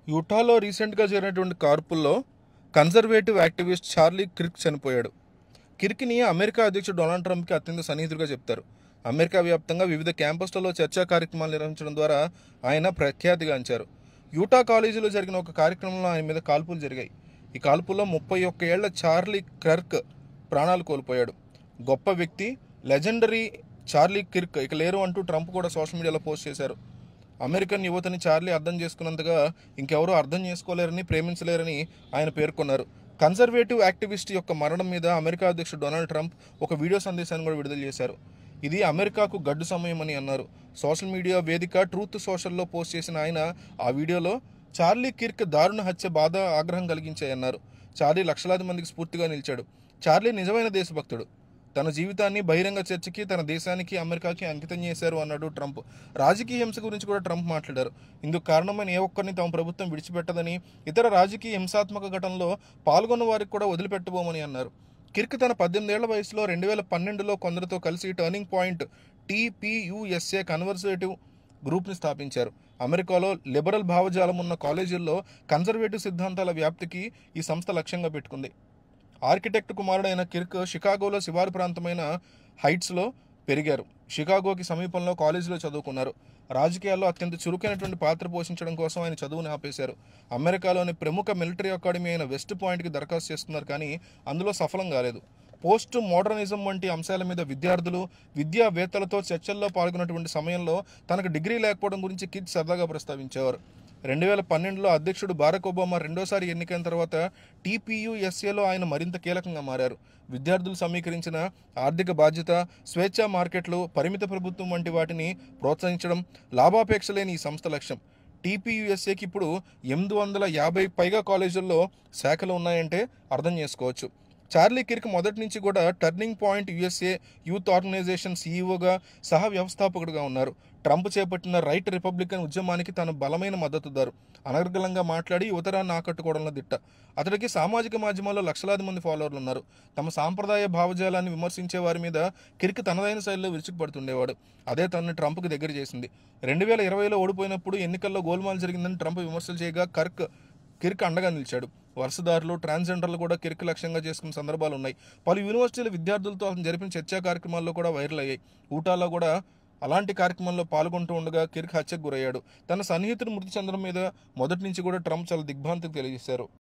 యూటాలో రీసెంట్గా జరిగినటువంటి కార్పుల్లో conservative activist Charlie Kirk చనిపోయాడు. కిర్క్ని అమెరికా అధ్యక్షుడు డొనాల్డ్ ట్రంప్కి అత్యంత సన్నిహితుడిగా చెప్తారు. అమెరికా వ్యాప్తంగా వివిధ క్యాంపస్లలో చర్చా కార్యక్రమాలు నిర్వహించడం ద్వారా ఆయన ప్రఖ్యాతిగాంచారు. యూటా కాలేజీలో జరిగిన ఒక కార్యక్రమంలో ఆయన మీద కాల్పులు జరిగాయి. ఈ కాల్పుల్లో 31 ఏళ్ల చార్లీ కిర్క్ ప్రాణాలు కోల్పోయాడు. గొప్ప వ్యక్తి, లెజెండరీ చార్లీ కిర్క్ ఇక లేరు అంటూ ట్రంప్ కూడా సోషల్ మీడియాలో పోస్ట్ చేశారు. అమెరికన్ యువతని చార్లీ అర్థం చేసుకున్నంతగా ఇంకెవరూ అర్థం చేసుకోలేరని, ప్రేమించలేరని ఆయన పేర్కొన్నారు. కన్జర్వేటివ్ యాక్టివిస్ట్ యొక్క మరణం మీద అమెరికా అధ్యక్షుడు డొనాల్డ్ ట్రంప్ ఒక వీడియో సందేశాన్ని కూడా విడుదల చేశారు. ఇది అమెరికాకు గడ్డు సమయం అని అన్నారు. సోషల్ మీడియా వేదిక ట్రూత్ సోషల్లో పోస్ట్ చేసిన ఆయన ఆ వీడియోలో చార్లీ కిర్క్ దారుణ హత్య బాధ, ఆగ్రహం కలిగించాయన్నారు. చార్లీ లక్షలాది మందికి స్ఫూర్తిగా నిలిచాడు. చార్లీ నిజమైన దేశభక్తుడు. తన జీవితాన్ని బహిరంగ చర్చకి, తన దేశానికి, అమెరికాకి అంకితం చేశారు అన్నాడు ట్రంప్. రాజకీయ హింస గురించి కూడా ట్రంప్ మాట్లాడారు. ఇందుకు కారణమైన ఏ ఒక్కరిని తమ ప్రభుత్వం విడిచిపెట్టదని, ఇతర రాజకీయ హింసాత్మక ఘటనలో పాల్గొన్న వారికి కూడా వదిలిపెట్టబోమని అన్నారు. కిర్క్ తన 18 ఏళ్ల వయసులో 2012లో కొందరితో కలిసి టర్నింగ్ పాయింట్ TPUSA కన్వర్సేటివ్ గ్రూప్ని స్థాపించారు. అమెరికాలో లిబరల్ భావజాలం ఉన్న కాలేజీల్లో కన్జర్వేటివ్ సిద్ధాంతాల వ్యాప్తికి ఈ సంస్థ లక్ష్యంగా పెట్టుకుంది. ఆర్కిటెక్ట్ కుమారుడైన కిర్క్ షికాగోలో శివారు ప్రాంతమైన హైట్స్లో పెరిగారు. షికాగోకి సమీపంలో కాలేజీలో చదువుకున్నారు. రాజకీయాల్లో అత్యంత చురుకైనటువంటి పాత్ర పోషించడం కోసం ఆయన చదువుని ఆపేశారు. అమెరికాలోని ప్రముఖ మిలిటరీ అకాడమీ అయిన వెస్ట్ పాయింట్కి దరఖాస్తు చేస్తున్నారు, కానీ అందులో సఫలం కాలేదు. పోస్ట్ మోడర్నిజం వంటి అంశాల మీద విద్యార్థులు, విద్యావేత్తలతో చర్చల్లో పాల్గొన్నటువంటి సమయంలో తనకు డిగ్రీ లేకపోవడం గురించి కిర్క్ సరదాగా ప్రస్తావించేవారు. 2012లో అధ్యక్షుడు బారక్ ఒబామా రెండోసారి ఎన్నికైన తర్వాత TPUSAలో ఆయన మరింత కీలకంగా మారారు. విద్యార్థులు సమీకరించిన ఆర్థిక బాధ్యత, స్వేచ్ఛా మార్కెట్లు, పరిమిత ప్రభుత్వం వంటి వాటిని ప్రోత్సహించడం, లాభాపేక్ష లేని ఈ సంస్థ లక్ష్యం. TPUSAకి ఇప్పుడు 850 పైగా కాలేజీల్లో శాఖలు ఉన్నాయంటే అర్థం చేసుకోవచ్చు. చార్లీ కిర్క్ మొదటి నుంచి కూడా turning point USA youth organization CEOగా, సహ వ్యవస్థాపకుడిగా ఉన్నారు. ట్రంప్ చేపట్టిన రైట్ రిపబ్లికన్ ఉద్యమానికి తన బలమైన మద్దతుదారు. అనర్గళంగా మాట్లాడి యువతరాన్ని ఆకట్టుకోవడంలో దిట్ట. అతడికి సామాజిక మాధ్యమాల్లో లక్షలాది మంది ఫాలోవర్లు ఉన్నారు. తమ సాంప్రదాయ భావజాలాన్ని విమర్శించే వారి మీద కిర్క్ తనదైన శైలిలో విరుచుకుపడుతుండేవాడు. అదే తనని ట్రంప్కి దగ్గర చేసింది. 2020లో ఓడిపోయినప్పుడు ఎన్నికల్లో గోల్మాల్ జరిగిందని ట్రంప్ విమర్శలు చేయగా కిర్క్ అండగా నిలిచాడు. వరుసదారులు, ట్రాన్స్జెండర్లు కూడా కిర్క్ లక్ష్యంగా చేసుకున్న సందర్భాలు ఉన్నాయి. పలు యూనివర్సిటీల విద్యార్థులతో అతను జరిపిన చర్చా కార్యక్రమాల్లో కూడా వైరల్ అయ్యాయి. ఊటాలో కూడా అలాంటి కార్యక్రమంలో పాల్గొంటూ ఉండగా కిర్క్ హత్యకు గురయ్యాడు. తన సన్నిహితుడు మృతి చెందడం మీద మొదటి నుంచి కూడా ట్రంప్ చాలా దిగ్భ్రాంతికి తెలియజేశారు.